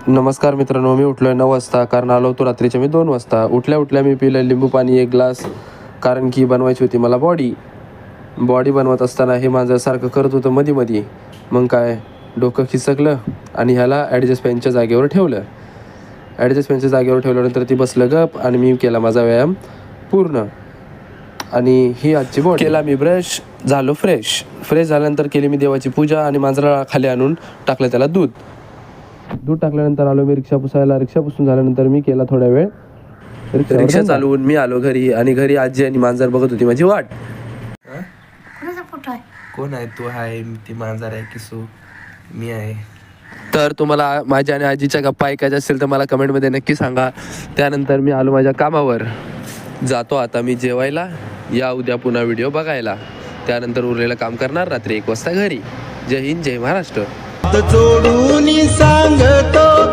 नमस्कार मित्रांनो, मी उठलो आहे 9 वाजता कारण आलो होतो रात्रीच्या मी 2 वाजता. उठल्या मी पिलं लिंबू पाणी 1 ग्लास, कारण की बनवायची होती मला बॉडी बनवत असताना हे माझं सारखं करत होतं मध्ये. मग काय डोकं खिसकलं आणि ह्याला ॲडजस्ट फॅनच्या जागेवर ठेवल्यानंतर ती बसलं गप आणि मी केला माझा व्यायाम पूर्ण. आणि ही आजची बॉडी. केला मी ब्रश, झालो फ्रेश झाल्यानंतर केली मी देवाची पूजा आणि मांजराला खाली आणून टाकलं त्याला दूध टाकल्यानंतर आलो मी रिक्षा पुसायला. रिक्षा पुसून झाल्यानंतर मी केला थोडा वेळ रिक्षा चालवून मी आलो घरी. आणि घरी आजी आणि मांजर बघत होती माझी वाट. कोण आहे तू? आहे ती मांजर आहे किसू, मी आहे. तर तुम्हाला माझ्या आणि आजीच्या गप्पा ऐकायच्या असेल तर मला कमेंटमध्ये नक्की सांगा. त्यानंतर मी आलो माझ्या कामावर. जातो आता मी जेवायला. या उद्या पुन्हा व्हिडिओ बघायला. त्यानंतर उरलेलं काम करणार रात्री 1 वाजता घरी. जय हिंद, जय महाराष्ट्र. जोडून सांगतो